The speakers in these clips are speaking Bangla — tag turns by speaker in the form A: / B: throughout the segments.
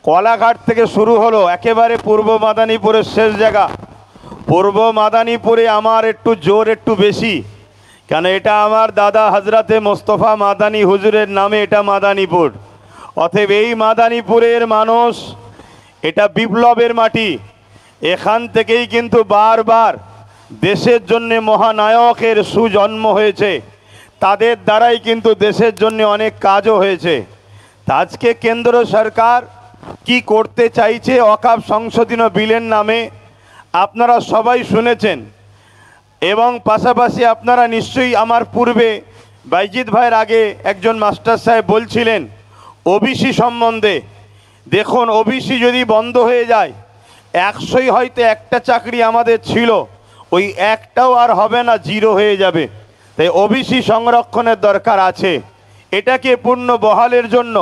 A: কলাঘাট থেকে শুরু হলো একেবারে পূর্ব মাদারীপুরের শেষ জায়গা। পূর্ব মাদারীপুরে আমার একটু জোর একটু বেশি, কেন এটা আমার দাদা হজরতে মোস্তফা মাদানী হুজুরের নামে এটা মাদারীপুর। অতএব এই মাদারীপুরের মানুষ, এটা বিপ্লবের মাটি। এখান থেকেই কিন্তু বারবার দেশের জন্যে মহানায়কের সুজন্ম হয়েছে, তাদের দ্বারাই কিন্তু দেশের জন্য অনেক কাজও হয়েছে। আজকে কেন্দ্র সরকার কি করতে চাইছে ওয়াকফ সংশোধনী বিলের নামে আপনারা সবাই শুনেছেন, এবং পাশাপাশি আপনারা নিশ্চয়ই আমার পূর্বে বাইজিদ ভাইয়ের আগে একজন মাস্টার সাহেব বলছিলেন ওবিসি সম্বন্ধে। দেখুন, ওবিসি যদি বন্ধ হয়ে যায়, 100ই হয়তো একটা চাকরি আমাদের ছিল, ওই একটাও আর হবে না, জিরো হয়ে যাবে। তাই ওবিসি সংরক্ষণের দরকার আছে। এটাকে পূর্ণ বহালের জন্য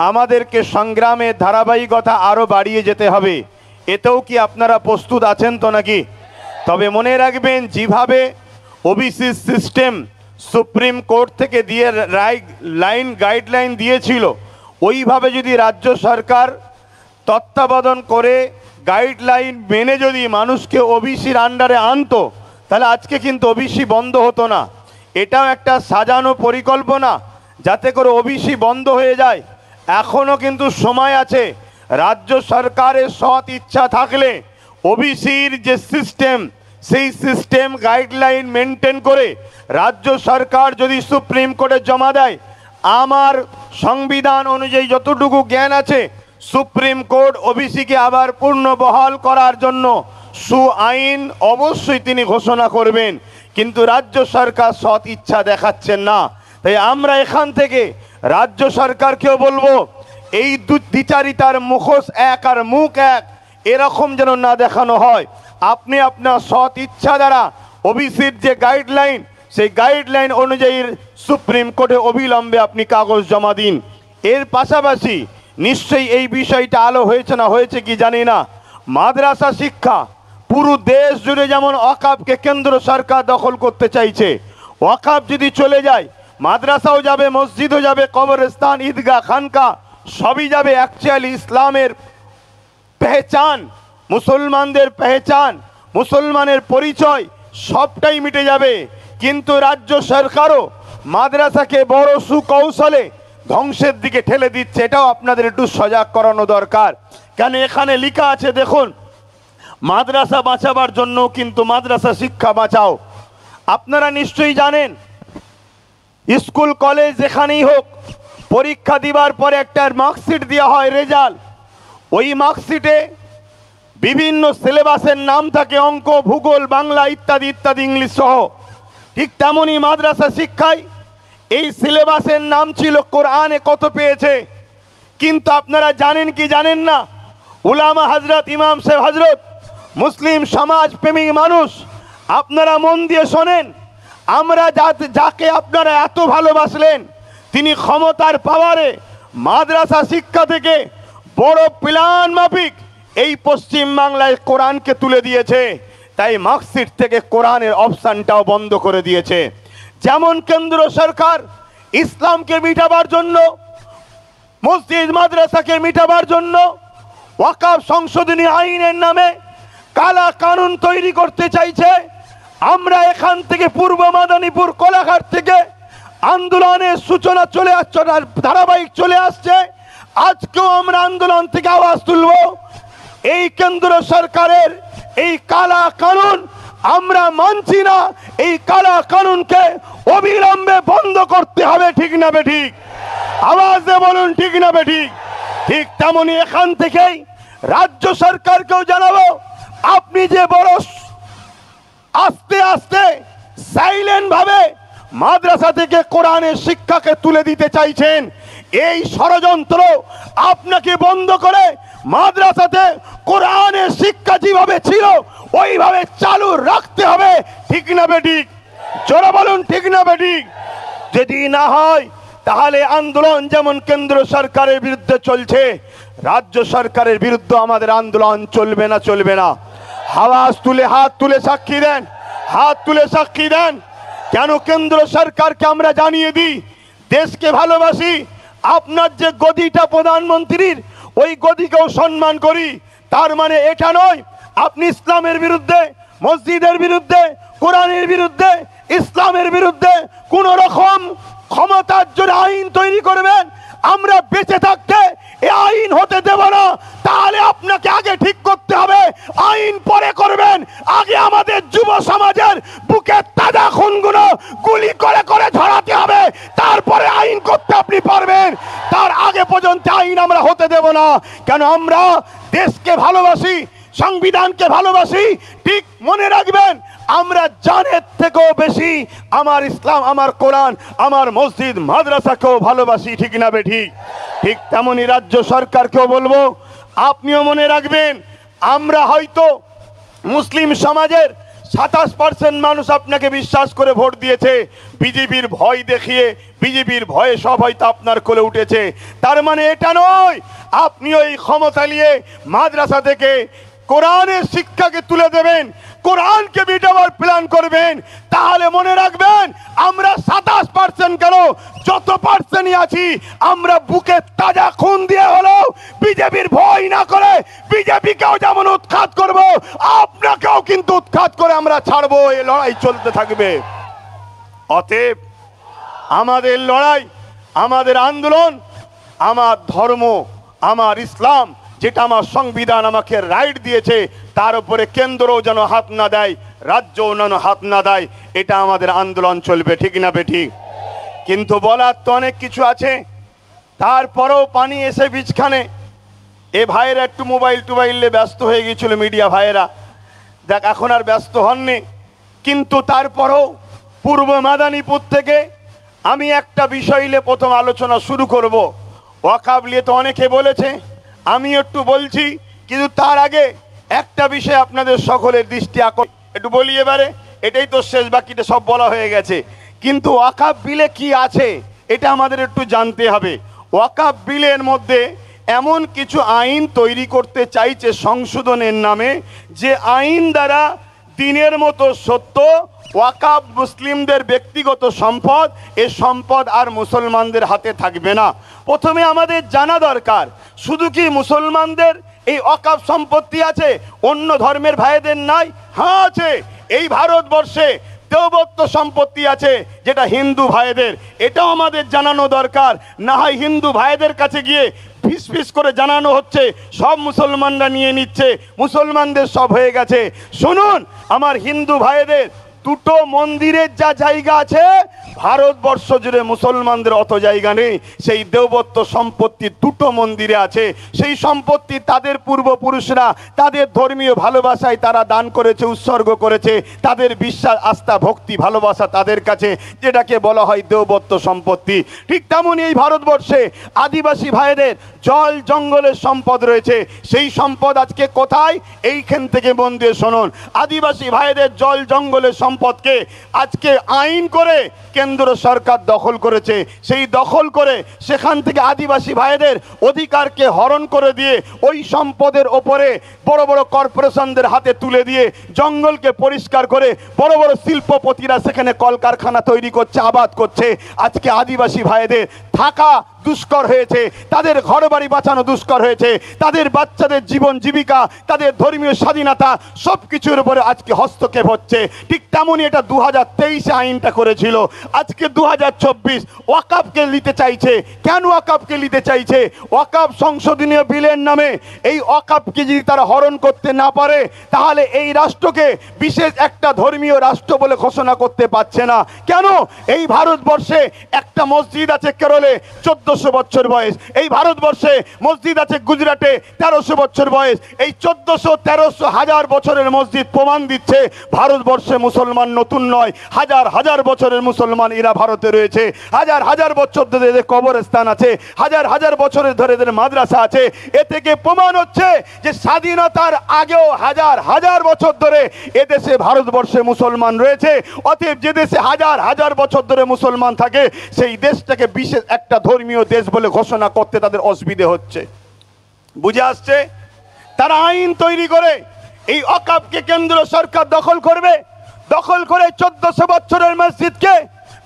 A: আমাদেরকে সংগ্রামের ধারাবাহিকতা আরও বাড়িয়ে যেতে হবে। এতেও কি আপনারা প্রস্তুত আছেন তো নাকি? তবে মনে রাখবেন, যেভাবে ওবিসি সিস্টেম সুপ্রিম কোর্ট থেকে দিয়ে গাইডলাইন দিয়েছিল, ওইভাবে যদি রাজ্য সরকার তত্ত্বাবধান করে গাইডলাইন মেনে যদি মানুষকে ওবিসির আন্ডারে আনতো, তাহলে আজকে কিন্তু ওবিসি বন্ধ হতো না। এটাও একটা সাজানো পরিকল্পনা যাতে করে ওবিসি বন্ধ হয়ে যায়। এখনও কিন্তু সময় আছে। রাজ্য সরকারের সৎ ইচ্ছা থাকলে ওবিসির যে সিস্টেম, সেই সিস্টেম গাইডলাইন মেনটেন করে রাজ্য সরকার যদি সুপ্রিম কোর্টে জমা দেয়, আমার সংবিধান অনুযায়ী যতটুকু জ্ঞান আছে, সুপ্রিম কোর্ট ওবিসিকে আবার পূর্ণ বহাল করার জন্য আইন অবশ্যই তিনি ঘোষণা করবেন। কিন্তু রাজ্য সরকার সৎ ইচ্ছা দেখাচ্ছেন না। তাই আমরা এখান থেকে রাজ্য সরকারকেও বলবো, এই দ্বিচারিতার মুখোশ এক আর মুখ এক, এরকম যেন না দেখানো হয়। আপনি আপনার সৎ ইচ্ছা দ্বারা ওবিসির যে গাইডলাইন, সেই গাইডলাইন অনুযায়ী সুপ্রিম কোর্টে অবিলম্বে আপনি কাগজ জমা দিন। এর পাশাপাশি নিশ্চয়ই এই বিষয়টা আলো হয়েছে না হয়েছে কি জানি না, মাদ্রাসা শিক্ষা পুরো দেশ জুড়ে যেমন ওয়াকফকে কেন্দ্র সরকার দখল করতে চাইছে, ওয়াকফ যদি চলে যায়, মাদ্রাসাও যাবে, মসজিদও যাবে, কবরস্থান, ঈদগাহ, খানকা সবই যাবে। অ্যাকচুয়ালি ইসলামের পেহচান, মুসলমানদের পেহচান, মুসলমানের পরিচয় সবটাই মিটে যাবে। কিন্তু রাজ্য সরকারও মাদ্রাসাকে বড় সুকৌশলে ধ্বংসের দিকে ঠেলে দিচ্ছে। এটাও আপনাদের একটু সজাগ করানো দরকার। কেন এখানে লেখা আছে, দেখুন, মাদ্রাসা বাঁচাবার জন্য কিন্তু মাদ্রাসা শিক্ষা বাঁচাও। আপনারা নিশ্চয়ই জানেন, স্কুল কলেজ যেখানেই হোক, পরীক্ষা দিবার পরে একটা মার্কশিট দেওয়া হয়, রেজাল্ট। ওই মার্কশিটে বিভিন্ন সিলেবাসের নাম থাকে, অঙ্ক, ভূগোল, বাংলা ইত্যাদি ইত্যাদি, ইংলিশ সহ। ঠিক তেমনই মাদ্রাসা শিক্ষায় এই সিলেবাসের নাম ছিল কোরআনে কত পেয়েছে। কিন্তু আপনারা জানেন কি জানেন না, উলামা হজরত, ইমাম সাহেব হজরত, মুসলিম সমাজ প্রেমিক মানুষ, আপনারা মন দিয়ে শোনেন, আমরা যাকে আপনারা এত ভালোবাসলেন, তিনি ক্ষমতার পাওয়ারে মাদ্রাসা শিক্ষা থেকে বড় প্ল্যান মাফিক এই পশ্চিম বাংলায় কোরআনকে তুলে দিয়েছে। তাই মার্কশিট থেকে কোরআনের অপশানটাও বন্ধ করে দিয়েছে। যেমন কেন্দ্র সরকার ইসলামকে মিটাবার জন্য, মসজিদ মাদ্রাসাকে মিটাবার জন্য ওয়াকফ সংশোধনী আইনের নামে কালা কানুন তৈরি করতে চাইছে। আমরা এখান থেকে পূর্ব মাদারীপুর কোলাঘাট থেকে আন্দোলনের সূচনা চলে আসছে, ধারাবাহিক চলে আসছে। আজকেও আমরা আন্দোলন থেকে আওয়াজ তুলব, এই কেন্দ্র সরকারের এই কালা কানুন আমরা মানছি না। এই কালা কানুনকে অবিলম্বে বন্ধ করতে হবে, ঠিক না বেঠিক? আওয়াজে বলুন, ঠিক না বেঠিক? ঠিক তেমনি এখান থেকেই রাজ্য সরকারকেও জানাবো, আপনি যে বড় আস্তে আস্তে সাইলেন্ট ভাবে মাদ্রাসা থেকে কোরআনের শিক্ষাকে তুলে দিতে চাইছেন, এই ষড়যন্ত্র আপনাকে বন্ধ করে মাদ্রাসাতে কোরআনের শিক্ষা যেভাবে ছিল ওইভাবে চালু রাখতে হবে, ঠিক না বেঠিক? জোরে বলুন, ঠিক না বেঠিক? যদি না হয় তাহলে আন্দোলন যেমন কেন্দ্র সরকারের বিরুদ্ধে চলছে, রাজ্য সরকারের বিরুদ্ধে আমাদের আন্দোলন চলবে না, চলবে না। আওয়াজ তুলে, হাত তুলে সাক্ষী দেন, হাত তুলে সাক্ষী দেন। কেন কেন্দ্র সরকারকে আমরা জানিয়ে দিই, দেশকে ভালোবাসি। আপনার যে গদিটা প্রধানমন্ত্রীর, ওই গদিকেও সম্মান করি। তার মানে এটা নয় আপনি ইসলামের বিরুদ্ধে, মসজিদের বিরুদ্ধে, কোরআনের বিরুদ্ধে, ইসলামের বিরুদ্ধে কোন রকম ক্ষমতার জন্য আইন তৈরি করবেন। আমরা বেঁচে থাকতে এই আইন হতে দেব না। তাহলে আপনাকে আগে ঠিক করতে হবে, আইন পরে করবেন। আগে আমাদের যুব সমাজের বুকে তাজা খুনগুলো গুলি করে করে ঝরাতে হবে, তারপরে আইন করতে আপনি পারবেন। তার আগে পর্যন্ত আইন আমরা হতে দেব না। কেন আমরা দেশকে ভালোবাসি, সংবিধানকে ভালোবাসি। ঠিক মনে রাখবেন, আমরা জানের থেকেও বেশি আমার ইসলাম, আমার কোরআন, আমার মসজিদ মাদ্রাসাকেও ভালোবাসি। ঠিক না বেঠিক? ঠিক তেমনি রাজ্য সরকারকেও বলবো, আপনিও মনে রাখবেন, আমরা হয়তো মুসলিম সমাজের 27% মানুষ আপনাকে বিশ্বাস করে ভোট দিয়েছে। বিজেপির ভয় দেখিয়ে, বিজেপির ভয়ে সব হয়তো আপনার কোলে উঠেছে। তার মানে এটা নয় আপনি ওই ক্ষমতা নিয়ে মাদ্রাসা থেকে কোরআনের শিক্ষাকে তুলে দেবেন, কোরআনকে মিটাবার প্ল্যান করবেন। তাহলে মনে রাখবেন, আমরা 27% কেন, যত পার্সেন্টই আছি, আমরা বুকে তাজা খুন দিয়ে হলেও বিজেপির ভয় না করে বিজেপিকেও যেমন উৎখাত করব, আপনাকেও কিন্তু উৎখাত করে আমরা ছাড়বো। এই লড়াই চলতে থাকবে। অতএব আমাদের লড়াই, আমাদের আন্দোলন, আমার ধর্ম, আমার ইসলাম, যেটা আমার সংবিধান আমাকে রাইট দিয়েছে, তার উপরে কেন্দ্রও যেন হাত না দেয়, রাজ্যও যেন হাত না দেয়। এটা আমাদের আন্দোলন চলবে। ঠিক না বেঠিক? কিন্তু বলার তো অনেক কিছু আছে। তারপরেও পানি এসে বীজখানে। এ ভাইয়েরা একটু মোবাইল টোবাইলে ব্যস্ত হয়ে গিয়েছিল, মিডিয়া ভাইয়েরা। দেখ, এখন আর ব্যস্ত হননি। কিন্তু তারপরেও পূর্ব মাদানীপুর থেকে আমি একটা বিষয় নিয়ে প্রথম আলোচনা শুরু করব। ওয়াকাব নিয়ে তো অনেকে বলেছে, আমি একটু বলছি। কিন্তু তার আগে একটা বিষয় আপনাদের সকলের দৃষ্টি আকর্ষণ একটু বলি এবারে। এটাই তো শেষ, বাকিটা সব বলা হয়ে গেছে। কিন্তু ওয়াকাব বিলে কি আছে এটা আমাদের একটু জানতে হবে। ওয়াকাব বিলের মধ্যে এমন কিছু আইন তৈরি করতে চাইছে সংশোধনের নামে, যে আইন দ্বারা দিনের মতো সত্য ওয়াকাব মুসলিমদের ব্যক্তিগত সম্পদ, এ সম্পদ আর মুসলমানদের হাতে থাকবে না। প্রথমে আমাদের জানা দরকার, শুধু কি মুসলমানদের এই ওয়াকাব সম্পত্তি আছে, অন্য ধর্মের ভাইদের নাই? হ্যাঁ আছে। এই ভারতবর্ষে দেবত্ব সম্পত্তি আছে, যেটা হিন্দু ভাইদের। এটাও আমাদের জানানো দরকার। না হয় হিন্দু ভাইদের কাছে গিয়ে ফিস ফিস করে জানানো হচ্ছে সব মুসলমানরা নিয়ে নিচ্ছে, মুসলমানদের সব হয়ে গেছে। শুনুন আমার হিন্দু ভাইদের, দুটো মন্দিরের যা জায়গা আছে ভারতবর্ষ জুড়ে মুসলমানদের অত জায়গা নেই। সেই দেবত্ব সম্পত্তি দুটো মন্দিরে আছে। সেই সম্পত্তি তাদের পূর্বপুরুষরা তাদের ধর্মীয় ভালোবাসায় তারা দান করেছে, উৎসর্গ করেছে। তাদের বিশ্বাস, আস্থা, ভক্তি, ভালোবাসা তাদের কাছে, যেটাকে বলা হয় দেবত্ব সম্পত্তি। ঠিক তেমনই এই ভারতবর্ষে আদিবাসী ভাইদের জল জঙ্গলের সম্পদ রয়েছে। সেই সম্পদ আজকে কোথায়? এইখান থেকে মন দিয়ে শুনুন। আদিবাসী ভাইদের জল জঙ্গলের সম্পদকে আজকে আইন করে কেন্দ্র সরকার দখল করেছে। সেই দখল করে সেখান থেকে আদিবাসী ভাইদের অধিকারকে হরণ করে দিয়ে ওই সম্পদের ওপরে বড় বড় কর্পোরেশনদের হাতে তুলে দিয়ে জঙ্গলকে পরিষ্কার করে বড় বড় শিল্পপতিরা সেখানে কলকারখানা তৈরি করছে, আবাদ করছে। আজকে আদিবাসী ভাইদের থাকা দুষ্কর হয়েছে, তাদের ঘর বাড়ি বাঁচানো দুষ্কর হয়েছে, তাদের বাচ্চাদের জীবন জীবিকা, তাদের ধর্মীয় স্বাধীনতা সব কিছুর উপরে আজকে হস্তক্ষেপ হচ্ছে। ঠিক তেমনই এটা 2023 আইনটা করেছিল। আজকে 2024 ওয়াকাবকে নিতে চাইছে। কেন ওয়াকাবকে নিতে চাইছে? ওয়াকাব সংশোধনীয় বিলের নামে এই ওয়াকাবকে যদি তারা হরণ করতে না পারে, তাহলে এই রাষ্ট্রকে বিশেষ একটা ধর্মীয় রাষ্ট্র বলে ঘোষণা করতে পারছে না। কেন? এই ভারতবর্ষে একটা মসজিদ আছে কেরলে, 1400 বছর বয়স। এই ভারতবর্ষে মসজিদ আছে গুজরাটে, 1300 বছর বয়স। এই 1400, 1300, 1000 বছরের মসজিদ প্রমাণ দিচ্ছে ভারতবর্ষে মুসলমান নতুন নয়। হাজার হাজার বছরের মুসলমান এরা ভারতে রয়েছে। হাজার হাজার বছর ধরে এদের কবরস্থান আছে, হাজার হাজার বছরের ধরে এদের মাদ্রাসা আছে। এ থেকে প্রমাণ হচ্ছে যে স্বাধীনতার আগেও হাজার হাজার বছর ধরে এদেশে ভারতবর্ষে মুসলমান রয়েছে। অতএব যে দেশে হাজার হাজার বছর ধরে মুসলমান থাকে, সেই দেশটাকে বিশেষ একটা ধর্মীয় দেশ বলে ঘোষণা করতে তাদের অসুবিধে হচ্ছে। বুঝে আসছে? তারা আইন তৈরি করে এই ওয়াকাবকে কেন্দ্র সরকার দখল করবে। দখল করে 1400 বছরের মসজিদকে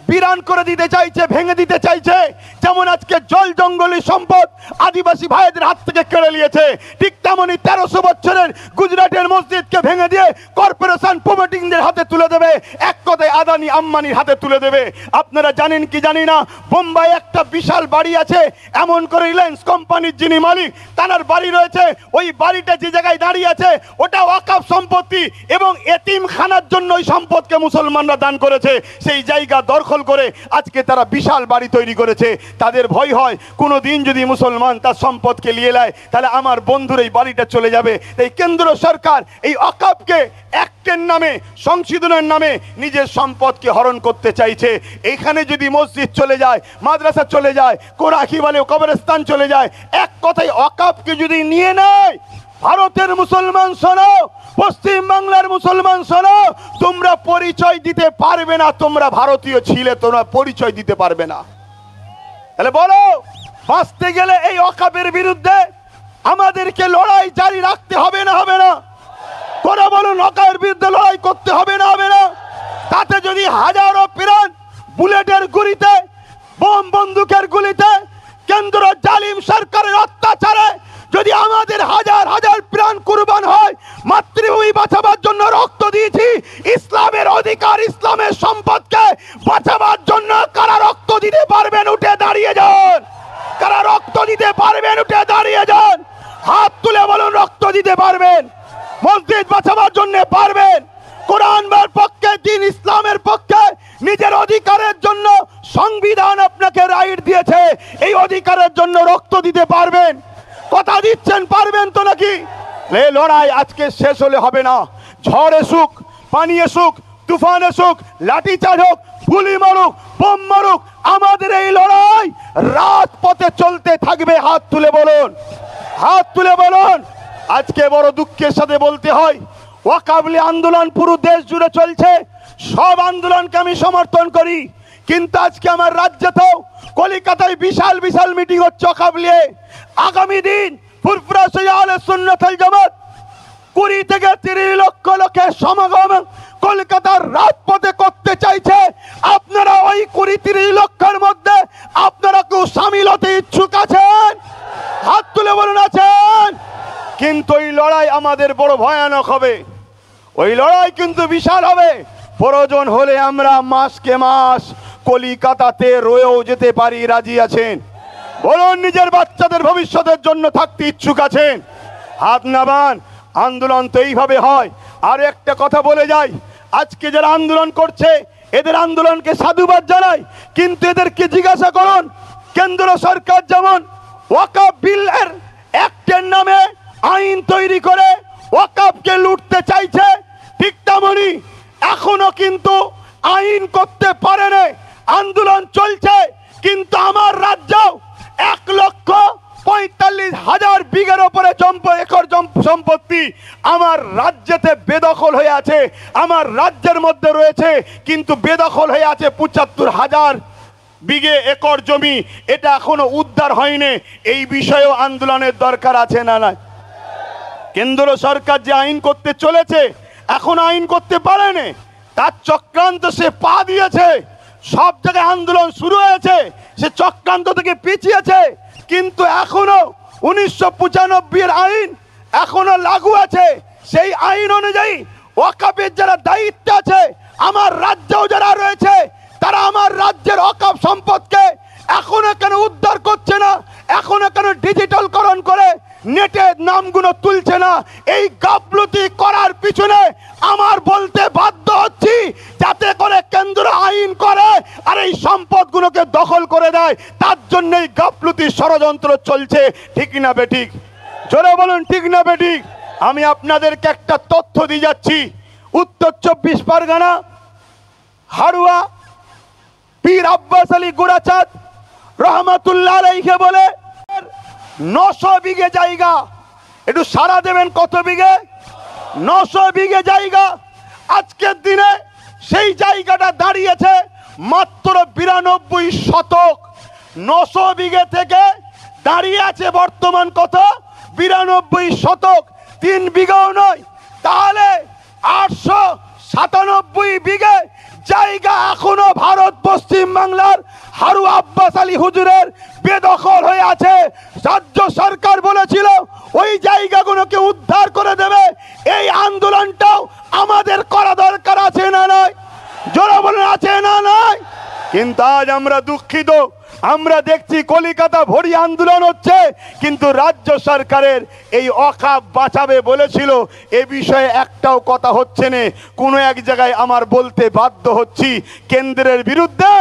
A: বিরান করে দিতে চাইছে, ভেঙে দিতে চাইছে। যেমন আজকে জল জঙ্গলি সম্পদ আদিবাসী ভাইদের হাত থেকে কেড়ে নিয়েছে, ঠিক তেমনি 1300 বছরের গুজরাটের মসজিদকে ভেঙে দিয়ে কর্পোরেশন প্রমোটিংদের হাতে তুলে দেবে, এক কথায় আদানি আম্বানির হাতে তুলে দেবে। আপনারা জানেন কি জানি না, বোম্বাই একটা বিশাল বাড়ি আছে, এমন করে রিলায়েন্স কোম্পানির যিনি মালিক তার বাড়ি রয়েছে, ওই বাড়িটা যে জায়গায় দাঁড়িয়ে আছে ওটা ওয়াকফ সম্পত্তি, এবং এতিমখানার জন্য ওই সম্পদকে মুসলমানরা দান করেছে। সেই জায়গা দখল করে আজকে তারা বিশাল বাড়ি তৈরি করেছে। তাদের ভয় হয় কোনো দিন যদি মুসলমান তার সম্পদকে নিয়ে নেয় তাহলে আমার বন্ধুর এই বাড়িটা চলে যাবে। তাই কেন্দ্র সরকার এই ওয়াকফকে অ্যাক্টের নামে, সংশোধনের নামে নিজের সম্পদকে হরণ করতে চাইছে। এখানে যদি মসজিদ চলে যায়, মাদ্রাসা চলে যায়, কোরআন কি বলে কবরস্থান চলে যায়, এক কথায় ওয়াকফকে যদি নিয়ে নেয়, ভারতের মুসলমান শোনো, পশ্চিম বাংলার মুসলমান শোনো, তোমরা পরিচয় দিতে পারবে না তোমরা ভারতীয় ছিলে, তোমরা পরিচয় দিতে পারবে না। তাহলে বলো, বাঁচতে গেলে এই ওয়াকফের বিরুদ্ধে আমাদেরকে লড়াই জারি রাখতে হবে না হবে না? তোরা বলুন, ওয়াকফের বিরুদ্ধে লড়াই করতে হবে না হবে না? তাতে যদি হাজারো প্রাণ বুলেটের গুলিতে, বোম বন্দুকের গুলিতে, কেন্দ্র জালিম সরকারের অত্যাচারে যদি আমাদের হাজার হাজার প্রাণ কুরবান হয়, মাতৃভূমি বাঁচাবার জন্য রক্ত দিয়েছি, ইসলামের অধিকার, ইসলামের সম্পদকে বাঁচাবার জন্য কারা রক্ত দিতে পারবেন? উঠে দাঁড়িয়ে যান। কারা রক্ত দিতে পারবেন? উঠে দাঁড়িয়ে যান। হাত তুলে বলুন রক্ত দিতে পারবেন। মসজিদ বাঁচাবার জন্য পারবেন। কোরআনের পক্ষে, দিন ইসলামের পক্ষে, নিজের অধিকারের জন্য সংবিধান আপনাকে রাইট দিয়েছে, এই অধিকারের জন্য রক্ত দিতে পারবেন। কথা দিচ্ছেন পারবেন তো নাকি? এই লড়াই আজকে শেষ হলে হবে না। ঝড় এসুক, পানি এসুক, তুফান এসুক, লাঠি চার্জ হোক, গুলি মারুক, বোম মারুক, আমাদের এই লড়াই রাজপথে চলতে থাকবে। হাত তুলে বলুন, হাত তুলে বলুন। আজকে বড় দুঃখের সাথে বলতে হয়, ওয়াকফ আন্দোলন পুরো দেশ জুড়ে চলছে, সব আন্দোলনকে আমি সমর্থন করি, কিন্তু আজকে আমার রাজ্যেতেও কলকাতায় বিশাল বিশাল মিটিং হচ্ছে ওয়াকফ নিয়ে। আগামী দিন ফুরফুরা আহলে সুন্নাত ওয়াল জামাত 20 থেকে 30 লক্ষ লোকের সমাগম কলকাতার রাজপথে করতে চাইছে। আপনারা ওই 20-30 লক্ষের মধ্যে আপনারা কেউ সামিল হতে ইচ্ছুক আছেন? হাত তুলে বলুন আছেন। কিন্তু এই লড়াই আমাদের বড় ভয়ানক হবে, ওই লড়াই কিন্তু বিশাল হবে। প্রয়োজন হলে আমরা মাসকে মাস কলিকাতাতে রয়েও যেতে পারি। রাজি আছেন? বলুন, নিজের বাচ্চাদের ভবিষ্যতের জন্য থাকতে ইচ্ছুক আছেন? হাত নামান। আন্দোলন তো এইভাবে হয়। আর একটা কথা বলে যাই, আজকে যারা আন্দোলন করছে এদের আন্দোলনকে সাধুবাদ জানাই, কিন্তু এদেরকে জিজ্ঞাসা করুন, কেন্দ্র সরকার যেমন ওয়াকফ বিলের অ্যাক্টের নামে আইন তৈরি করে ওয়াকফকে লুটতে চাইছে, ঠিক তেমনি এখনো কিন্তু আইন করতে পারেনি। আন্দোলন চলছে, কিন্তু আমার রাজ্য 1,45,000 বিঘের উপরে একর সম্পত্তি আমার রাজ্যেতে বেদখল হয়ে আছে। আমার রাজ্যের মধ্যে রয়েছে, কিন্তু বেদখল হয়ে আছে 75,000 বিঘে একর জমি। এটা এখনো উদ্ধার হয়নি। এই বিষয়েও আন্দোলনের দরকার আছে না নাই? কেন্দ্র সরকার যে আইন করতে চলেছে এখন আইন করতে পারেনি, তার চক্রান্ত সে পা দিয়েছে। সব জায়গায় আন্দোলন শুরু হয়েছে, সে চক্রান্ত থেকে পিছিয়েছে, কিন্তু এখনো 1995 আইন এখনো লাগু আছে। সেই আইন অনুযায়ী ওয়াকফের যারা দায়িত্ব আছে, আমার রাজ্যেও যারা রয়েছে, তারা আমার রাজ্যের ওয়াকফ সম্পদকে এখনো কেন উদ্ধার করছে না? এখনো কেন ডিজিটালকরণ করে নেটের নামগুলো তুলছে না? এই গাফলতি করার পিছনে আমার বলতে বাধ্য হচ্ছি, যাতে করে কেন্দ্র আইন করে আর এই সম্পদগুলোকে দখল করে দেয়। তার জন্যই গাফলতি ষড়যন্ত্র চলছে। ঠিক না বেঠিক? জোরে বলুন, ঠিক না বেঠিক? আমি আপনাদেরকে একটা তথ্য দিয়ে যাচ্ছি। উত্তর 24 পরগনা হাড়ুয়া পীর আব্বাস আলী গুড়াচাঁদ রহমাতুল্লাহ আলাইহি বলে 900 বিঘে জায়গা। একটু সারা দেবেন, কত বিঘে? 900 বিঘে জায়গা। আজকের দিনে সেই জায়গাটা দাঁড়িয়েছে মাত্র 92 শতক। 900 বিঘে থেকে দাঁড়িয়ে আছে বর্তমান কত? 92 শতক। 3 বিঘাও নয়। তাহলে 97 বিঘে জায়গা এখনো ভারত পশ্চিম বাংলার হারু আব্বাস আলী হুজুরের বেদখল হয়ে আছে। রাজ্য সরকার বলেছিল ওই জায়গাগুলোকে উদ্ধার করে দেবে। এই আন্দোলনটাও আমাদের করা দরকার আছে না নয়? জোরে বলুন, আছে না নয়? কিন্তু আজ আমরা দুঃখিত, আমরা দেখছি কলিকাতা ভরি আন্দোলন হচ্ছে, কিন্তু রাজ্য সরকারের এই অকাপ বাঁচাবে বলেছিল এ বিষয়ে একটাও কথা হচ্ছে না। কোনো এক জায়গায় আমার বলতে বাধ্য হচ্ছি, কেন্দ্রের বিরুদ্ধে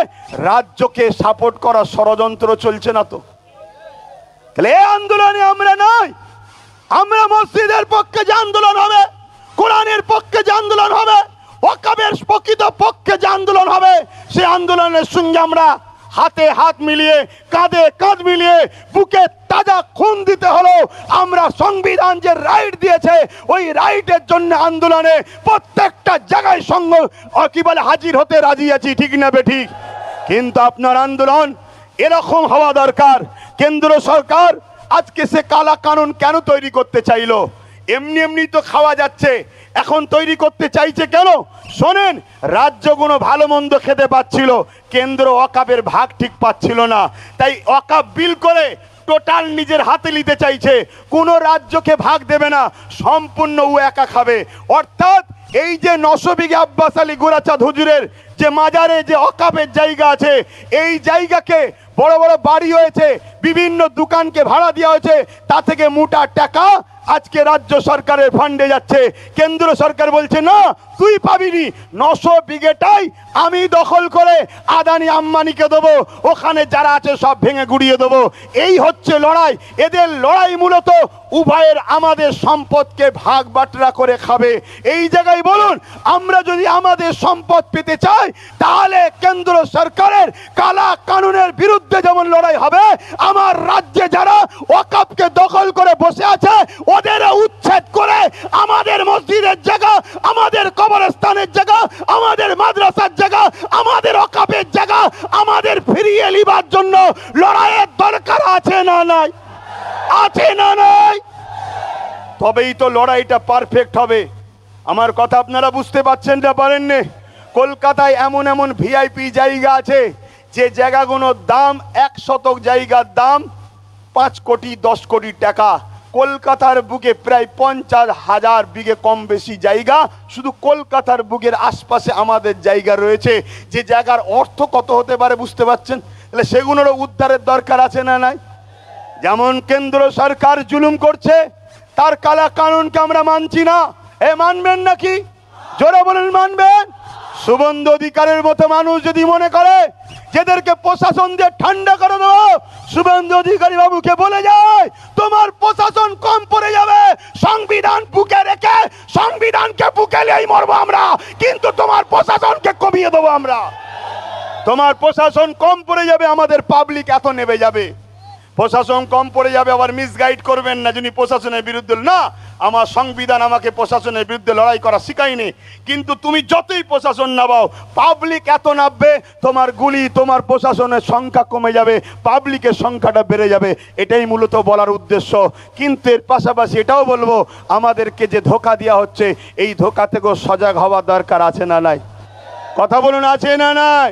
A: রাজ্যকে সাপোর্ট করা ষড়যন্ত্র চলছে না তো? তাহলে এই আন্দোলনে আমরা নয়, আমরা মসজিদের পক্ষে যে আন্দোলন হবে, কোরআনের পক্ষে যে আন্দোলন হবে, ওয়াকাবের প্রকৃত পক্ষে যে আন্দোলন হবে, সে আন্দোলনের সঙ্গে আমরা হাতে হাত মিলিয়ে, কাঁধে কাঁধ মিলিয়ে, বুকে তাজা খুন দিতে হলো। আমরা সংবিধান যে রাইট দিয়েছে ওই রাইটের জন্য আন্দোলনে প্রত্যেকটা জায়গায় সঙ্গ কি বলে হাজির হতে রাজি আছি, ঠিক না বেঠিক? কিন্তু আপনার আন্দোলন এরকম হওয়া দরকার। কেন্দ্র সরকার আজকে সে কালা কানুন কেন তৈরি করতে চাইলো? এমনি এমনি তো খাওয়া যাচ্ছে, এখন তৈরি করতে চাইছে কেন? শোনেন, রাজ্যগুলো ভালো মন্দ খেতে পাচ্ছিল, কেন্দ্র অকাপের ভাগ ঠিক পাচ্ছিল না, তাই অকাপ বিল করে টোটাল নিজের হাতে নিতে চাইছে। কোনো রাজ্যকে ভাগ দেবে না, সম্পূর্ণ ও একা খাবে। অর্থাৎ এই যে 900 বিঘে আব্বাস আলী গোরাচাঁদ হুজুরের যে মাজারে যে অকাপের জায়গা আছে, এই জায়গাকে বড় বড় বাড়ি হয়েছে, বিভিন্ন দোকানকে ভাড়া দেওয়া হয়েছে, তা থেকে মোটা টাকা আজকে রাজ্য সরকারের ফান্ডে যাচ্ছে। কেন্দ্র সরকার বলছে না, তুই পাবিনি, 900 বিঘেটাই আমি দখল করে আদানি আম্বানিকে দেবো, ওখানে যারা আছে সব ভেঙে গুড়িয়ে দেবো। এই হচ্ছে লড়াই। এদের লড়াই মূলত উভয়ের আমাদের সম্পদকে ভাগ বাটরা করে খাবে। এই জায়গায় বলুন, আমরা যদি আমাদের সম্পদ পেতে চাই তাহলে কেন্দ্র সরকারের কালা কানুনের বিরুদ্ধে যেমন লড়াই হবে, আমার রাজ্যে যারা ওয়াকাফকে দখল করে বসে আছে ওদের উচ্ছেদ করে আমাদের মসজিদের জায়গা, আমাদের কবরস্থানের জায়গা, আমাদের মাদ্রাসার জায়গা, আমাদের ওয়াকাফের জায়গা আমাদের ফিরিয়ে নিবার জন্য লড়াইয়ের দরকার আছে না নাই? আছে না নাই? তবেই তো লড়াইটা পারফেক্ট হবে। আমার কথা আপনারা বুঝতে পারছেন না পারেননি? কলকাতায় এমন এমন ভিআইপি জায়গা আছে যে জায়গাগুলোর দাম 1 শতক জায়গার দাম 5 কোটি 10 কোটি টাকা। কলকাতার বুকে প্রায় 50,000 বিঘে কম বেশি জায়গা শুধু কলকাতার বুকের আশপাশে আমাদের জায়গা রয়েছে, যে জায়গার অর্থ কত হতে পারে বুঝতে পারছেন? তাহলে সেগুলোরও উদ্ধারের দরকার আছে না নাই? যেমন কেন্দ্র সরকার জুলুম করছে, তার কালা কানুনকে আমরা মানছি না। এ মানবেন নাকি? জোরে বলেন, মানবেন? শুভেন্দু অধিকারের মতো মানুষ যদি মনে করে যেদেরকে প্রশাসন দিয়ে ঠান্ডা করে দেবো, শুভেন্দু অধিকারী বাবুকে বলে যায় তোমার প্রশাসন কম পড়ে যাবে, সংবিধান বুকে রেখে সংবিধানকে বুকে নিয়েই মরবো আমরা, কিন্তু তোমার প্রশাসনকে কমিয়ে দেবো আমরা। তোমার প্রশাসন কম পড়ে যাবে, আমাদের পাবলিক এত নেবে যাবে। প্রশাসন কম পড়ে যাবে, আবার মিসগাইড করবেন না যিনি প্রশাসনের বিরুদ্ধে। না, আমার সংবিধান আমাকে প্রশাসনের বিরুদ্ধে লড়াই করা শিখায়নি, কিন্তু তুমি যতই প্রশাসন নামাও পাবলিক এত নামবে, তোমার গুলি তোমার প্রশাসনের সংখ্যা কমে যাবে, পাবলিকের সংখ্যাটা বেড়ে যাবে। এটাই মূলত বলার উদ্দেশ্য। কিন্তু এর পাশাপাশি এটাও বলবো, আমাদেরকে যে ধোঁকা দেওয়া হচ্ছে এই ধোঁকা থেকেও সজাগ হওয়ার দরকার আছে না নাই? কথা বলুন, আছে না নাই?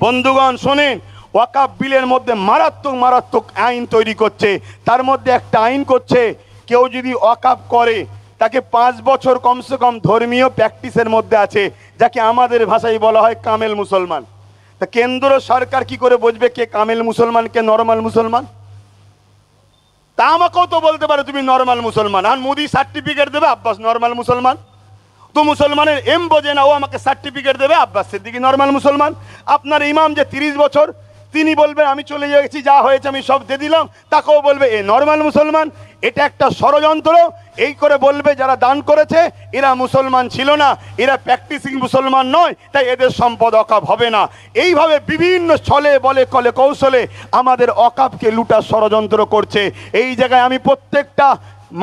A: বন্ধুগণ শোনেন, ওয়াকাফ বিলের মধ্যে মারাত্মক মারাত্মক আইন তৈরি করছে। তার মধ্যে একটা আইন করছে, কেউ যদি ওয়াকাফ করে তাকে 5 বছর কমসে কম ধর্মীয় প্র্যাকটিসের মধ্যে আছে, যাকে আমাদের ভাষায় বলা হয় কামেল মুসলমান। তা কেন্দ্র সরকার কি করে বুঝবে কে কামেল মুসলমান কে নরমাল মুসলমান? তা আমাকেও তো বলতে পারে তুমি নরমাল মুসলমান, আর মোদি সার্টিফিকেট দেবে আব্বাস নরমাল মুসলমান। তো মুসলমানের এম বোঝে না, ও আমাকে সার্টিফিকেট দেবে আব্বাস সিদ্দিকী নরমাল মুসলমান। আপনার ইমাম যে 30 বছর, তিনি বলবেন আমি চলে গেছি, যা হয়েছে আমি সব দিয়ে দিলাম, তাকেও বলবে এ নরমাল মুসলমান। এটা একটা ষড়যন্ত্র। এই করে বলবে যারা দান করেছে এরা মুসলমান ছিল না, এরা প্র্যাকটিসিং মুসলমান নয়, তাই এদের সম্পদ অকাপ হবে না। এইভাবে বিভিন্ন ছলে বলে কলে কৌশলে আমাদের অকাপকে লুটার ষড়যন্ত্র করছে। এই জায়গায় আমি প্রত্যেকটা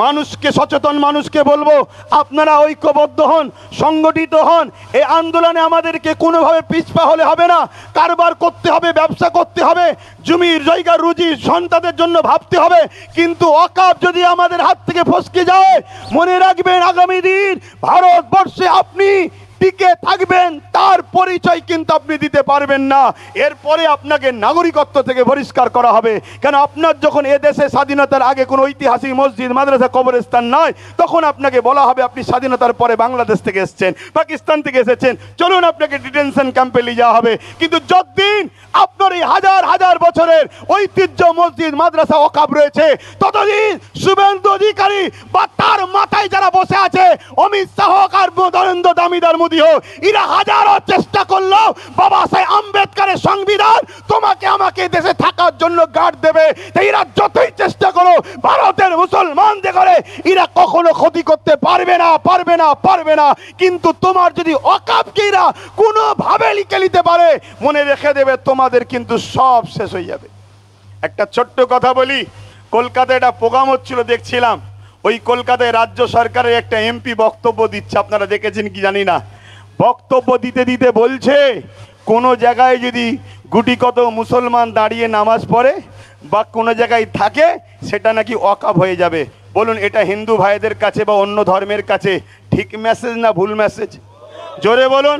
A: মানুষকে, সচেতন মানুষকে বলবো, আপনারা ঐক্যবদ্ধ হন, সংগঠিত হন। এই আন্দোলনে আমাদেরকে কোনোভাবে পিছপা হলে হবে না। কারবার করতে হবে, ব্যবসা করতে হবে, জমির জায়গা রুজি সন্তানদের জন্য ভাবতে হবে। কিন্তু ওয়াকাফ যদি আমাদের হাত থেকে ফসকে যায়, মনে রাখবেন আগামী দিন ভারতবর্ষে আপনি টিকে থাকবেন তার পরিচয় কিন্তু আপনি দিতে পারবেন না। এরপরে আপনাকে নাগরিকত্ব থেকে বহিষ্কার করা হবে। কেন আপনার যখন এদেশে স্বাধীনতার আগে কোনো ঐতিহাসিক মসজিদ মাদ্রাসা কবরস্থান নয়, তখন আপনাকে বলা হবে আপনি স্বাধীনতার পরে বাংলাদেশ থেকে এসেছেন, পাকিস্তান থেকে এসেছেন, চলুন আপনাকে ডিটেনশন ক্যাম্পে নিয়ে যাওয়া হবে। কিন্তু যতদিন আপনার এই হাজার হাজার বছরের ঐতিহ্য মসজিদ মাদ্রাসা ওয়াকফ রয়েছে, ততদিন শুভেন্দু অধিকারী বা তার মাথায় যারা বসে আছে, অমিত শাহ হোক আর নরেন্দ্র দামোদর মোদী হোক, এরা হাজারো চেষ্টা করলো বাবা সাহেব আম্বেদকরের সংবিধান তোমাকে আমাকে দেশে থাকার জন্য গার্ড দেবে। তাই এরা যতই চেষ্টা করো ভারতের মুসলমানদের করে এরা কখনো ক্ষতি করতে পারবে না, পারবে না, পারবে না। কিন্তু তোমার যদি ওয়াকফকে এরা কোনোভাবে লিখে নিতে পারে, মনে রেখে দেবে তোমাদের কিন্তু সব শেষ হয়ে যাবে। একটা ছোট্ট কথা বলি, কলকাতায় একটা প্রোগ্রাম হচ্ছিল দেখছিলাম, ওই কলকাতায় রাজ্য সরকারের একটা এমপি বক্তব্য দিচ্ছে, আপনারা দেখেছেন কি জানি না। বক্তব্য দিতে দিতে বলছে কোনো জায়গায় যদি গুটি কত মুসলমান দাঁড়িয়ে নামাজ পড়ে বা কোনো জায়গায় থাকে, সেটা নাকি ওয়াকফ হয়ে যাবে। বলুন এটা হিন্দু ভাইদের কাছে বা অন্য ধর্মের কাছে ঠিক মেসেজ না ভুল মেসেজ? জোরে বলুন।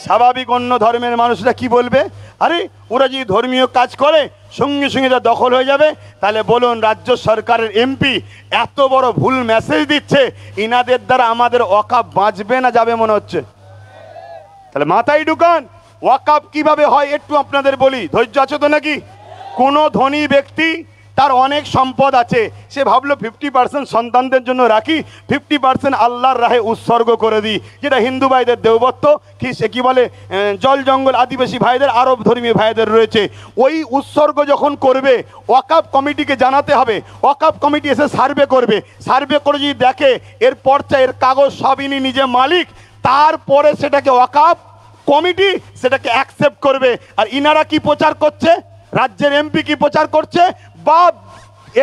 A: স্বাভাবিক অন্য ধর্মের মানুষরা কি বলবে, আরে ওরা যদি ধর্মীয় কাজ করে সঙ্গে সঙ্গে যা দখল হয়ে যাবে। তাহলে বলুন রাজ্য সরকারের এমপি এত বড় ভুল মেসেজ দিচ্ছে, ইনাদের দ্বারা আমাদের ওয়াকফ বাঁচবে না যাবে মনে হচ্ছে? তাহলে মাথায় ঢুকান ওয়াকফ কিভাবে হয় একটু আপনাদের বলি, ধৈর্য আছে তো নাকি? কোনো ধনী ব্যক্তি তার অনেক সম্পদ আছে, সে ভাবলো 50% সন্তানদের জন্য রাখি, 50% আল্লাহর রাহে উৎসর্গ করে দিই, যেটা হিন্দু ভাইদের দেবত্ব কি সে কি বলে জল জঙ্গল আদিবাসী ভাইদের আরব ধর্মীয় ভাইদের রয়েছে। ওই উৎসর্গ যখন করবে ওয়াকফ কমিটিকে জানাতে হবে, ওয়াকফ কমিটি এসে সার্ভে করবে, সার্ভে করে যদি দেখে এর পর্চা এর কাগজ সব ইনি নিজে মালিক, তারপরে সেটাকে ওয়াকফ কমিটি সেটাকে অ্যাকসেপ্ট করবে। আর ইনারা কি প্রচার করছে, রাজ্যের এমপি কি প্রচার করছে, বা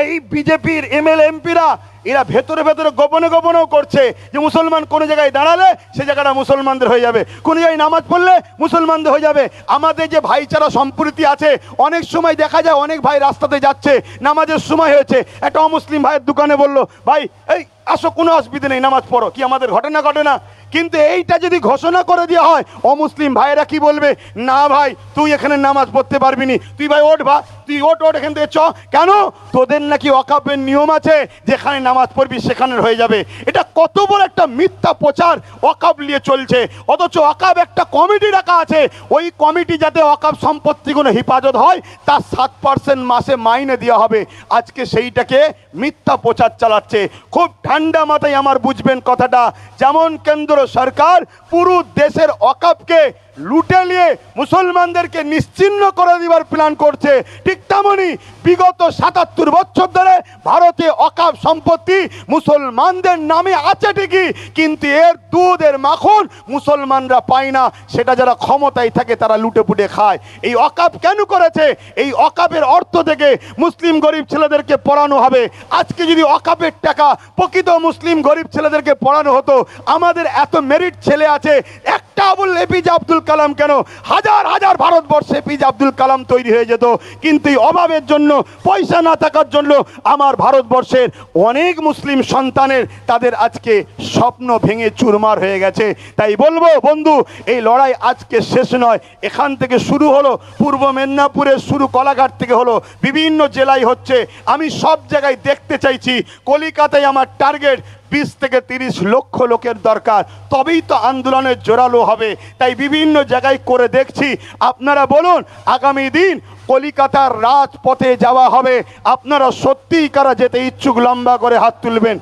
A: এই বিজেপির এমএলএ এমপিরা এরা ভেতরে ভেতরে গোপনে গোপনেও করছে যে মুসলমান কোনো জায়গায় দাঁড়ালে সে জায়গাটা মুসলমানদের হয়ে যাবে, কোনো জায়গায় নামাজ পড়লে মুসলমানদের হয়ে যাবে। আমাদের যে ভাইচারা সম্প্রীতি আছে, অনেক সময় দেখা যায় অনেক ভাই রাস্তাতে যাচ্ছে, নামাজের সময় হয়েছে, একটা অমুসলিম ভাইয়ের দোকানে বললো ভাই এই আসো, কোনো অসুবিধা নেই, নামাজ পড়ো, কি আমাদের ঘটনা ঘটে না? কিন্তু এইটা যদি ঘোষণা করে দেওয়া হয়, অমুসলিম ভাইয়েরা কি বলবে, না ভাই তুই এখানে নামাজ পড়তে পারবি নি, তুই ভাই ওঠ, ভা তুই ওঠ এখান থেকে চ। কেন? তোদের নাকি ওয়াকফের নিয়ম আছে, যেখানে নামাজ পড়বি সেখানে হয়ে যাবে। এটা কত বড় একটা মিথ্যা প্রচার ওয়াকফ নিয়ে চলছে। অথচ ওয়াকফ একটা কমিটি রাখা আছে, ওই কমিটি যাতে ওয়াকফ সম্পত্তিগুলো হেফাজত হয় তার 7% মাসে মাইনে দেওয়া হবে। আজকে সেইটাকে মিথ্যা প্রচার চালাচ্ছে। খুব ঠান্ডা মাথায় আমার বুঝবেন কথাটা, যেমন কেন্দ্র সরকার পুরো দেশের ওয়াকফকে লুটে নিয়ে মুসলমানদেরকে নিশ্চিহ্ন করে দেওয়ার প্ল্যান করছে, ঠিক তেমনি বিগত 77 বছর ধরে ভারতে ওয়াকফ সম্পত্তি মুসলমানদের নামে আছে ঠিকই, কিন্তু এর দুধ এর মাখন মুসলমানরা পায় না, সেটা যারা ক্ষমতায় থাকে তারা লুটে পুটে খায়। এই ওয়াকফ কেন করেছে? এই ওয়াকফের অর্থ থেকে মুসলিম গরিব ছেলেদেরকে পড়ানো হবে। আজকে যদি ওয়াকফের টাকা প্রকৃত মুসলিম গরিব ছেলেদেরকে পড়ানো হতো, আমাদের এত মেরিট ছেলে আছে, একটা বললে এপিজে আব্দুল কালাম কেন, হাজার হাজার ভারতবর্ষে এপিজে আব্দুল কালাম তৈরি হয়ে যেত। কিন্তু এই অভাবের জন্য, পয়সা না থাকার জন্য আমার ভারতবর্ষের অনেক মুসলিম সন্তানের তাদের আজকে স্বপ্ন ভেঙে চুরমার হয়ে গেছে। তাই বলবো বন্ধু, এই লড়াই আজকে শেষ নয়, এখান থেকে শুরু হলো, পূর্ব মেদিনীপুরের শুরু কলাঘাট থেকে হলো, বিভিন্ন জেলায় হচ্ছে। আমি সব জায়গায় দেখতে চাইছি। কলিকাতায় আমার টার্গেট 20 থেকে 30 লক্ষ লোকের দরকার, তবেই তো আন্দোলনের জোরালো হবে। তাই বিভিন্ন জায়গায় করে দেখছি। আপনারা বলুন আগামী দিন কলিকাতার রাজপথে যাওয়া হবে, আপনারা সত্যিই কারা যেতে ইচ্ছুক লম্বা করে হাত তুলবেন।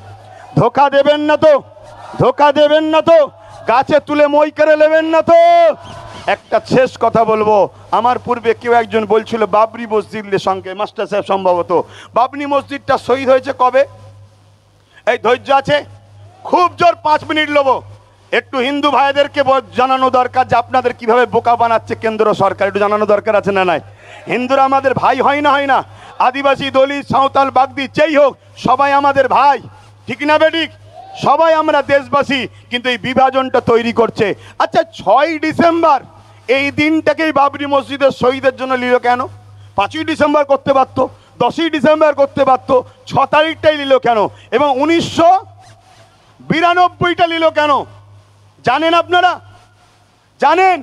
A: ধোকা দেবেন না তো, ধোকা দেবেন না তো, গাছে তুলে মই করে নেবেন না তো। একটা শেষ কথা বলবো, আমার পূর্বে কেউ একজন বলছিল বাবরি মসজিদের সঙ্গে, মাস্টার সাহেব সম্ভবত, বাবরি মসজিদটা শহীদ হয়েছে কবে? এই ধৈর্য আছে? খুব জোর 5 মিনিট নেবো। একটু হিন্দু ভাইদেরকে জানানো দরকার যে আপনাদের কিভাবে বোকা বানাচ্ছে কেন্দ্র সরকার, একটু জানানো দরকার আছে না নাই? হিন্দুরা আমাদের ভাই হয় না, হয় না? আদিবাসী, দলিত, সাঁওতাল, বাগদি যেই হোক সবাই আমাদের ভাই, ঠিক না বেঠিক? সবাই আমরা দেশবাসী, কিন্তু এই বিভাজনটা তৈরি করছে। আচ্ছা 6ই ডিসেম্বর এই দিনটাকেই বাবরি মসজিদের শহীদের জন্য নিল কেন? 5ই ডিসেম্বর করতে পারতো, 10ই ডিসেম্বর করতে পারতো, 6 তারিখটাই নিল কেন? এবং 1992টা নিল কেন জানেন আপনারা? জানেন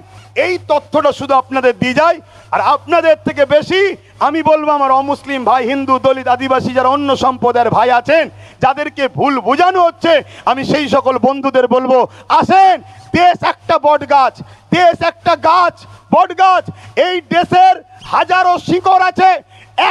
A: এই তথ্যটা শুধু আপনাদের দিয়ে যায়। আর আপনাদের থেকে বেশি আমি বলবো আমার অমুসলিম ভাই, হিন্দু, দলিত, আদিবাসী যারা অন্য সম্প্রদায়ের ভাই আছেন, যাদেরকে ভুল বোঝানো হচ্ছে, আমি সেই সকল বন্ধুদের বলবো, আসেন, দেশ একটা বট গাছ, দেশ একটা গাছ, বট গাছ। এই দেশের হাজারো শিকড় আছে,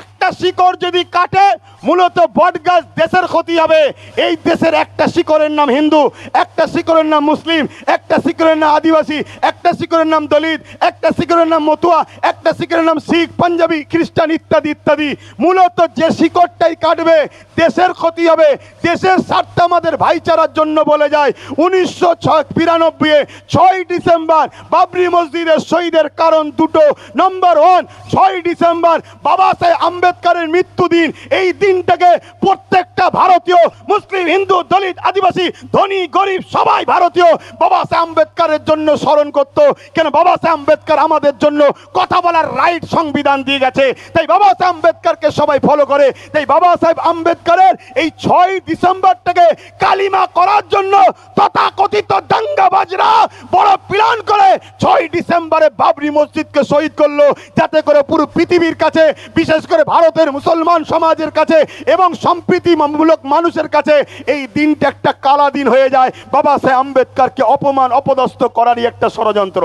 A: একটা শিকড় যদি কাটে মূলত বট গাছ দেশের ক্ষতি হবে। এই দেশের একটা শিকড়ের নাম হিন্দু, একটা শিকড়ের নাম মুসলিম, একটা শিকড়ের নাম আদিবাসী, একটা শিকড়ের নাম দলিত, একটা শিকড়ের নাম মতুয়া, একটা শিকড়ের নাম শিখ, পাঞ্জাবি, খ্রিস্টান ইত্যাদি ইত্যাদি। মূলত যে শিকড়টাই কাটবে দেশের ক্ষতি হবে। দেশের স্বার্থে আমাদের ভাইচারার জন্য বলে যায় 1992 6 ডিসেম্বর বাবরি মসজিদের শহীদের কারণ দুটো। নম্বর 1, 6 ডিসেম্বর বাবা সাহেব আম্বেদকরের মৃত্যুদিন। এই দিনটাকে প্রত্যেকটা ভারতীয়, মুসলিম, হিন্দু, দলিত, আদিবাসী, ধনী, গরিব সবাই ভারতীয় বাবা সাহেব আম্বেদকরের জন্য স্মরণ করত। কেন? বাবা সাহেব আম্বেদকর আমাদের জন্য কথা বলার রাইট সংবিধান দিয়ে গেছে, তাই বাবা সাহেব আম্বেদকরকে সবাই ফলো করে। তাই বাবা সাহেব আম্বেদকরের এই 6 ডিসেম্বরটাকে কালিমা করার জন্য তথাকথিত দাঙ্গাবাজরা বড় প্ল্যান করে 6 ডিসেম্বরে বাবরি মসজিদকে শহীদ করলো, যাতে করে পুরো পৃথিবীর কাছে, বিশেষ করে ভারতের মুসলমান সমাজের কাছে এবং সম্প্রীতিমূলক মানুষের কাছে এই দিনটা একটা কালা দিন হয়ে যায়। বাবা সাহেব আম্বেদকরকে অপমান অপদস্থ করারই একটা ষড়যন্ত্র।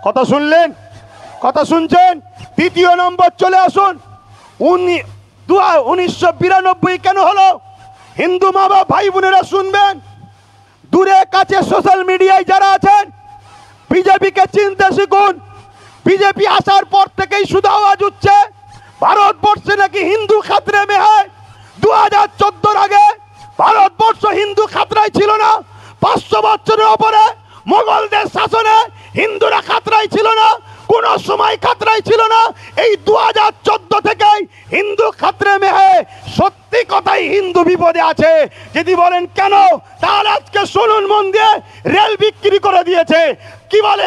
A: কথা শুনলেন? কথা শুনছেন? দ্বিতীয় নম্বর চলে আসুন। 1992 কেন হলো? হিন্দু মা বাবা ভাই বোনেরা শুনবেন, দূরে কাছে সোশ্যাল মিডিয়ায় যারা আছেন, বিজেপিকে চিনতে শিখুন। বিজেপি আসার পর থেকেই শুধু আওয়াজ উঠছে ভারতবর্ষে নাকি হিন্দু খাতরে মে হয়। 2014 আগে ভারতবর্ষ হিন্দু খাতরায় ছিল না। 500 বছরের ওপরে মোগলদের শাসনে হিন্দুরা খাতরায় ছিল না, কোন সময় খাতরায় ছিল না। এই 2014 থেকেই হিন্দু খাতরে মে হয়। সত্যি কথাই হিন্দু বিপদে আছে। যদি বলেন কেন, তাহলে আজকে শুনুন মন দিয়ে। রেল বিক্রি করে দিয়েছে, কি বলে,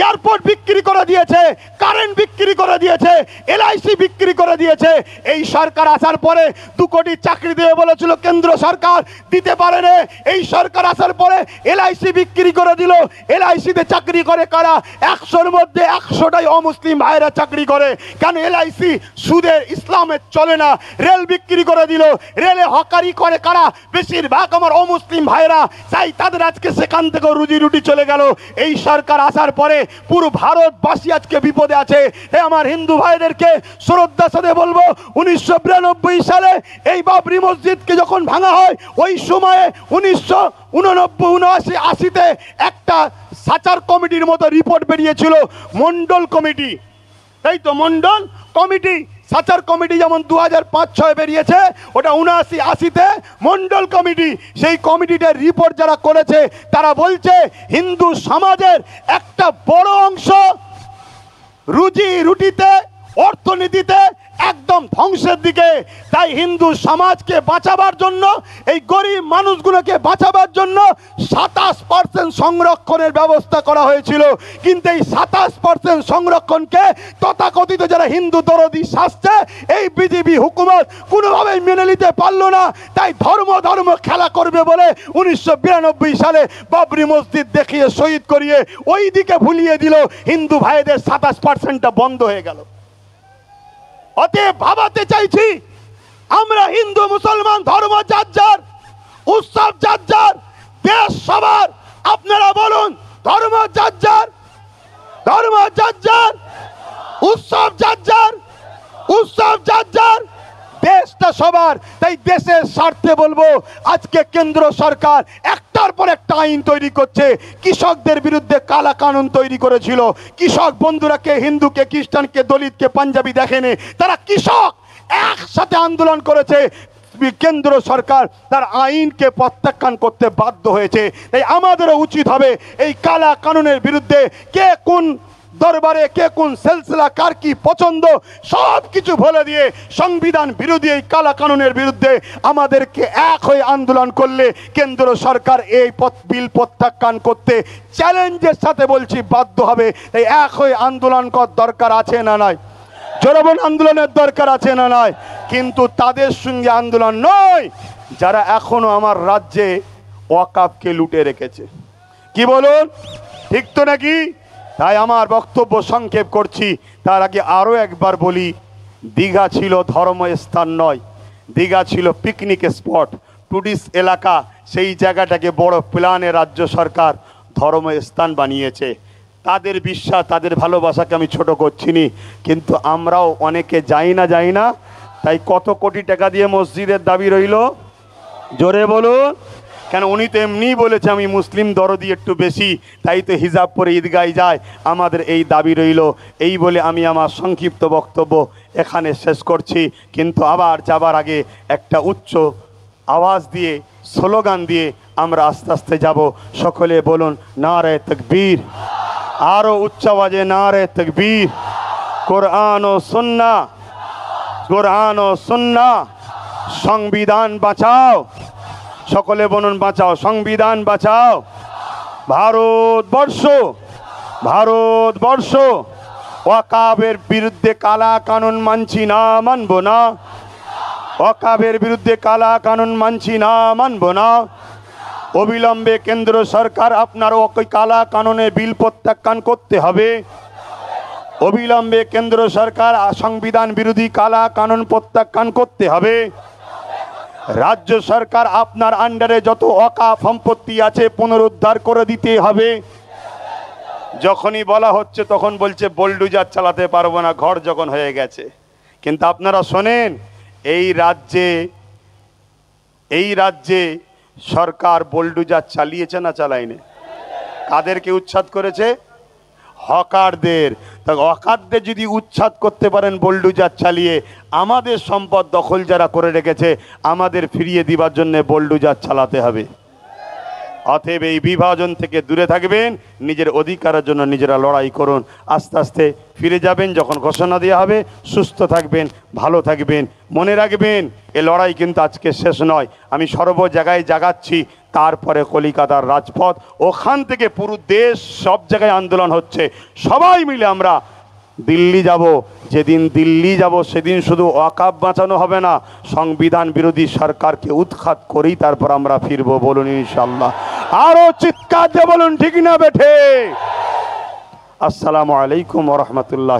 A: এয়ারপোর্ট বিক্রি করে দিয়েছে, কারেন্ট বিক্রি করে দিয়েছে, এলআইসি বিক্রি করে দিয়েছে। এই সরকার আসার পরে 2 কোটি চাকরি দেবে বলেছিল কেন্দ্র সরকার, দিতে পারেনি। এই সরকার আসার পরে এলআইসি বিক্রি করে দিল। এলআইসিতে চাকরি করে কারা? 100-র মধ্যে 100টাই অমুসলিম ভাইরা চাকরি করে। কেন? এলআইসি সুদের, ইসলামের চলে না। রেল বিক্রি করে দিল। রেলে হকারি করে কারা? বেশিরভাগ আমার অমুসলিম ভাইরা। তাই তাদের আজকে সেখান থেকে রুজি রুটি চলে গেল। এই সরকার আসার পরে পুরো ভারতবাসী আজকে বিপদে আছে। আমার হিন্দু ভাইদেরকে শ্রদ্ধার সাথে বলবো, 1992 সালে এই বাবরি মসজিদকে যখন ভাঙা হয়, ওই সময়ে 1989, 80-তে একটা সাচার কমিটির মতো রিপোর্ট বেরিয়েছিল, মন্ডল কমিটি। তাই তো, মন্ডল কমিটি। সাচার কমিটি যেমন 2005-06 বেরিয়েছে, ওটা 79-80-তে মন্ডল কমিটি। সেই কমিটিটার রিপোর্ট যারা করেছে তারা বলছে হিন্দু সমাজের একটা বড় অংশ রুজি রুটিতে, অর্থনীতিতে একদম ধ্বংসের দিকে। তাই হিন্দু সমাজকে বাঁচাবার জন্য, এই গরিব মানুষগুলোকে বাঁচাবার জন্য 27% সংরক্ষণের ব্যবস্থা করা হয়েছিল। কিন্তু এই 27% সংরক্ষণকে তথাকথিত যারা হিন্দু দরদি শাসছে, এই বিজেপি হুকুমত কোনোভাবেই মেনে নিতে পারলো না। তাই ধর্ম খেলা করবে বলে 1992 সালে বাবরি মসজিদ দেখিয়ে শহীদ করিয়ে ওই দিকে ভুলিয়ে দিল। হিন্দু ভাইদের 27%টা বন্ধ হয়ে গেল। অতএব ভাবাতে চাইছি, আমরা হিন্দু মুসলমান ধর্ম যার যার, উৎসব যার যার, দেশ সবার। আপনারা বলুন, ধর্ম যার যার, ধর্ম যার যার, উৎসব যার যার, উৎসব যার যার, দেশটা সবার। তাই দেশের স্বার্থে বলবো, আজকে কেন্দ্র সরকার একটার পর একটা আইন তৈরি করছে। কৃষকদের বিরুদ্ধে কালা কানুন তৈরি করেছিল। কৃষক বন্ধুরা কে হিন্দুকে, খ্রিস্টানকে, দলিতকে, পাঞ্জাবি দেখেনি, তারা কৃষক একসাথে আন্দোলন করেছে। কেন্দ্র সরকার তার আইনকে প্রত্যাখ্যান করতে বাধ্য হয়েছে। তাই আমাদেরও উচিত হবে এই কালা কানুনের বিরুদ্ধে, কে কোন দরবারে, কে কোন সিলসিলা, কার কি পছন্দ, সব কিছু বলে দিয়ে সংবিধান বিরোধী এই কালা কানুনের বিরুদ্ধে আমাদেরকে এক হয়ে আন্দোলন করলে কেন্দ্র সরকার এই বিল প্রত্যাখ্যান করতে চ্যালেঞ্জের সাথে বলছি বাধ্য হবে। তাই এক হয়ে আন্দোলন করার দরকার আছে না নাই? জনগণ আন্দোলনের দরকার আছে না নাই? কিন্তু তাদের সঙ্গে আন্দোলন নয় যারা এখনো আমার রাজ্যে ওয়াকাফকে লুটে রেখেছে। কি বলুন, ঠিক তো নাকি? তাই আমার বক্তব্য সংক্ষেপ করছি। তার আগে আরও একবার বলি, দীঘা ছিল ধর্মস্থান নয়, দীঘা ছিল পিকনিক স্পট, টুরিস্ট এলাকা। সেই জায়গাটাকে বড় প্ল্যানে রাজ্য সরকার ধর্মস্থান বানিয়েছে। তাদের বিশ্বাস, তাদের ভালোবাসাকে আমি ছোট করছি নি, কিন্তু আমরাও অনেকে যাই না। তাই কত কোটি টাকা দিয়ে মসজিদের দাবি রইল, জোরে বলুন। কেন, উনি তো এমনিই বলেছে আমি মুসলিম দরদি একটু বেশি, তাই তো হিজাব পরে ঈদগায় যায়, আমাদের এই দাবি রইল। এই বলে আমি আমার সংক্ষিপ্ত বক্তব্য এখানে শেষ করছি। কিন্তু আবার যাবার আগে একটা উচ্চ আওয়াজ দিয়ে, স্লোগান দিয়ে আমরা আস্তে আস্তে যাব। সকলে বলুন নারে তাকবীর, আরও উচ্চ আওয়াজে নারে তাকবীর। কোরআন ও সুন্নাহ, কোরআন ও সুন্নাহ। সংবিধান বাঁচাও, সকলে বলুন বাঁচাও, সংবিধান বাঁচাও। ভারতবর্ষ, ভারতবর্ষ ওয়াকাবের বিরুদ্ধে কালা কানুন মানছি না, মানব না। ওয়াকাবের বিরুদ্ধে কালা কানুন মানছি না, মানব না। অবিলম্বে কেন্দ্র সরকার আপনার ওই কালা কানুনে বিল প্রত্যাখ্যান করতে হবে। অবিলম্বে কেন্দ্র সরকার সংবিধান বিরোধী কালা কানুন প্রত্যাখ্যান করতে হবে। রাজ্য সরকার আপনার আন্ডারে যত ওয়াকাফ সম্পত্তি আছে পুনরুদ্ধার করে দিতে হবে। যখনই বলা হচ্ছে তখন বলছে বোলডুজার চালাতে পারবো না, ঘর যখন হয়ে গেছে। কিন্তু আপনারা শোনেন, এই রাজ্যে সরকার বোলডুজার চালিয়েছে না চালায়নি? কাদেরকে উচ্ছেদ করেছে? হকারদের। তা হকারদের যদি উচ্ছেদ করতে পারেন বোলডুজার চালিয়ে, আমাদের সম্পদ দখল যারা করে রেখেছে আমাদের ফিরিয়ে দিবার জন্য বোলডুজার চালাতে হবে। অতএব এই বিভাজন থেকে দূরে থাকবেন, নিজের অধিকারের জন্য নিজেরা লড়াই করুন। আস্তে আস্তে ফিরে যাবেন যখন ঘোষণা দেওয়া হবে। সুস্থ থাকবেন, ভালো থাকবেন। মনে রাখবেন এ লড়াই কিন্তু আজকে শেষ নয়। আমি সর্ব জায়গায় জাগাচ্ছি, তারপরে কলিকাতার রাজপথ, ওখান থেকে পুরো দেশ, সব জায়গায় আন্দোলন হচ্ছে। সবাই মিলে আমরা দিল্লি যাব। যেদিন দিল্লি যাব সেদিন শুধু ওয়াকাফ বাঁচানো হবে না, সংবিধান বিরোধী সরকারকে উৎখাত করেই তারপর আমরা ফিরবো। বলুন ইনশাআল্লাহ। আরো চিৎকার দিয়ে বলুন ঠিক না বেঠে। আসসালামু আলাইকুম ওয়া রাহমাতুল্লাহ।